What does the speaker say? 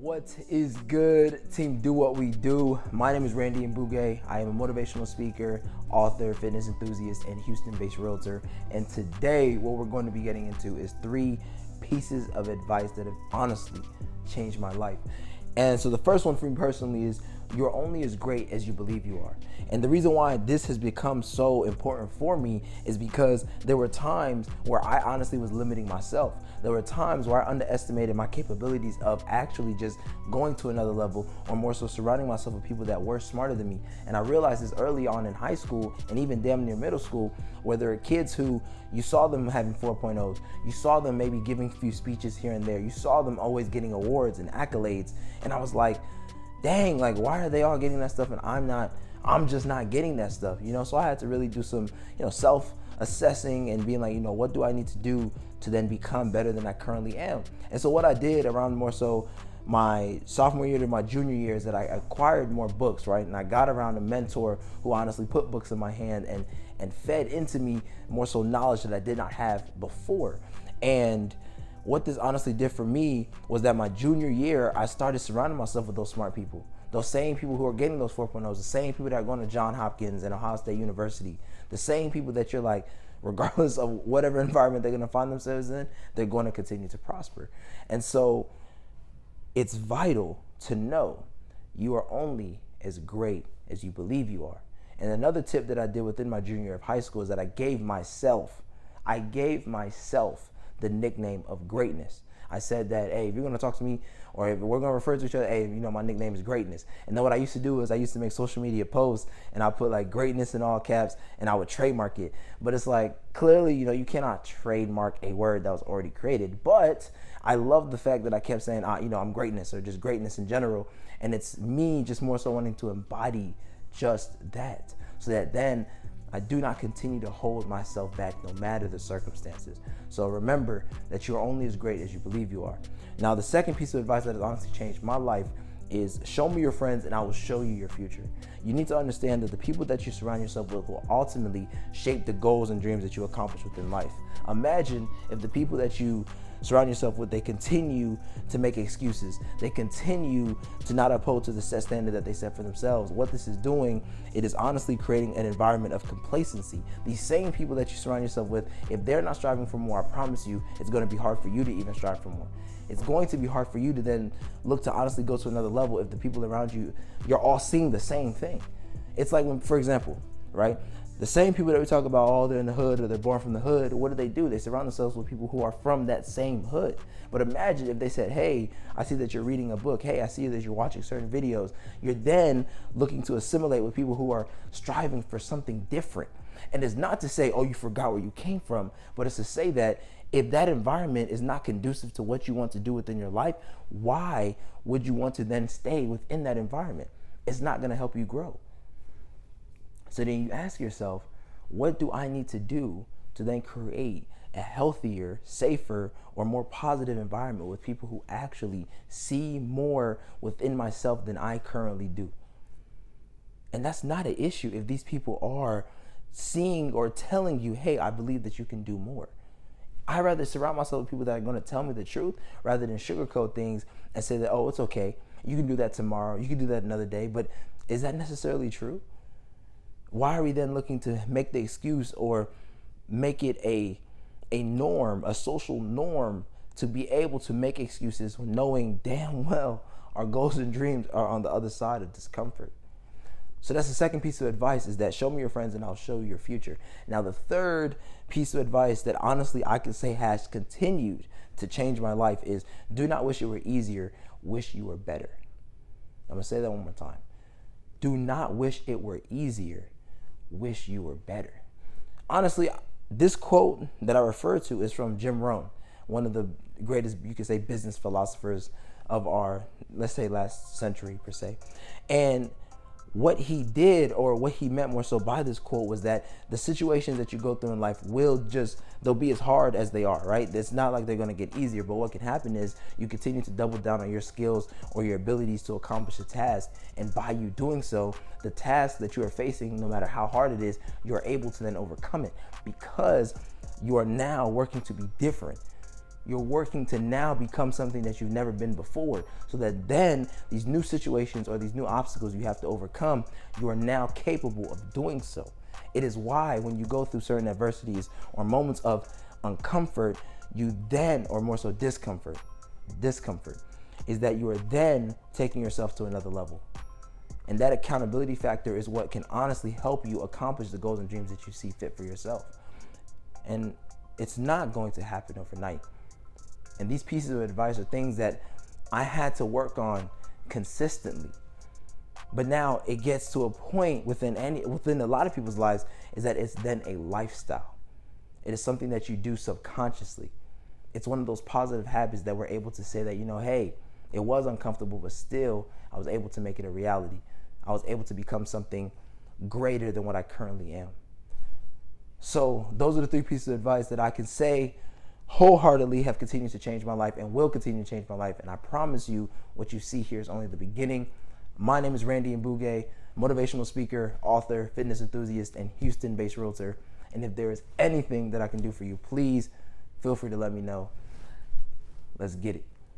What is good, team? Do what we do. My name is Randy Mbouge. I am a motivational speaker, author, fitness enthusiast, and Houston-based realtor. And today, what we're going to be getting into is 3 pieces of advice that have honestly changed my life. And so the first one for me personally is you're only as great as you believe you are. And the reason why this has become so important for me is because there were times where I honestly was limiting myself. There were times where I underestimated my capabilities of actually just going to another level, or more so surrounding myself with people that were smarter than me. And I realized this early on in high school and even damn near middle school, where there are kids who you saw them having 4.0s, you saw them maybe giving a few speeches here and there, you saw them always getting awards and accolades. And I was like, dang, like, why are they all getting that stuff and I'm just not getting that stuff, you know? So I had to really do some, self-assessing and being like, what do I need to do to then become better than I currently am? And so what I did around more so my sophomore year to my junior year is that I acquired more books, right? And I got around a mentor who honestly put books in my hand and fed into me more so knowledge that I did not have before. And what this honestly did for me was that my junior year, I started surrounding myself with those smart people, those same people who are getting those 4.0s, the same people that are going to Johns Hopkins and Ohio State University, the same people that you're like, regardless of whatever environment they're going to find themselves in, they're going to continue to prosper. And so it's vital to know you are only as great as you believe you are. And another tip that I did within my junior year of high school is that I gave myself the nickname of greatness. I said that, hey, if you're gonna talk to me or if we're gonna refer to each other, hey, my nickname is greatness. And then what I used to do is I used to make social media posts and I put like greatness in all caps and I would trademark it. But it's like, clearly, you cannot trademark a word that was already created. But I love the fact that I kept saying, I'm greatness, or just greatness in general. And it's me just more so wanting to embody just that, so that then I do not continue to hold myself back no matter the circumstances. So remember that you're only as great as you believe you are. Now, the second piece of advice that has honestly changed my life is show me your friends and I will show you your future. You need to understand that the people that you surround yourself with will ultimately shape the goals and dreams that you accomplish within life. Imagine if the people that you surround yourself with, they continue to make excuses. They continue to not uphold to the set standard that they set for themselves. What this is doing, it is honestly creating an environment of complacency. These same people that you surround yourself with, if they're not striving for more, I promise you, it's going to be hard for you to even strive for more. It's going to be hard for you to then look to honestly go to another level if the people around you, you're all seeing the same thing. It's like when, for example, right? The same people that we talk about, they're in the hood or they're born from the hood, what do? They surround themselves with people who are from that same hood. But imagine if they said, hey, I see that you're reading a book. Hey, I see that you're watching certain videos. You're then looking to assimilate with people who are striving for something different. And it's not to say, oh, you forgot where you came from, but it's to say that if that environment is not conducive to what you want to do within your life, why would you want to then stay within that environment? It's not going to help you grow. So then you ask yourself, what do I need to do to then create a healthier, safer, or more positive environment with people who actually see more within myself than I currently do? And that's not an issue if these people are seeing or telling you, hey, I believe that you can do more. I'd rather surround myself with people that are going to tell me the truth rather than sugarcoat things and say that, oh, it's okay, you can do that tomorrow, you can do that another day. But is that necessarily true? Why are we then looking to make the excuse or make it a norm, a social norm, to be able to make excuses knowing damn well our goals and dreams are on the other side of discomfort? So that's the second piece of advice, is that show me your friends and I'll show you your future. Now, the third piece of advice that honestly I can say has continued to change my life is do not wish it were easier, wish you were better. I'm going to say that one more time. Do not wish it were easier, wish you were better. Honestly, this quote that I refer to is from Jim Rohn, one of the greatest, you could say, business philosophers of our, let's say, last century per se. And what he did, or what he meant more so by this quote, was that the situations that you go through in life they'll be as hard as they are, right? It's not like they're going to get easier, but what can happen is you continue to double down on your skills or your abilities to accomplish a task. And by you doing so, the task that you are facing, no matter how hard it is, you're able to then overcome it because you are now working to be different. you're working to now become something that you've never been before, so that then these new situations or these new obstacles you have to overcome, you are now capable of doing so. It is why when you go through certain adversities or moments of uncomfort, you then, or more so discomfort is that you are then taking yourself to another level. And that accountability factor is what can honestly help you accomplish the goals and dreams that you see fit for yourself. And it's not going to happen overnight. And these pieces of advice are things that I had to work on consistently. But now it gets to a point within a lot of people's lives is that it's then a lifestyle. It is something that you do subconsciously. It's one of those positive habits that we're able to say that, hey, it was uncomfortable, but still I was able to make it a reality. I was able to become something greater than what I currently am. So those are the 3 pieces of advice that I can say wholeheartedly have continued to change my life and will continue to change my life. And I promise you, what you see here is only the beginning. My name is Randy Mbouge, motivational speaker, author, fitness enthusiast, and Houston-based realtor. And if there is anything that I can do for you, please feel free to let me know. Let's get it.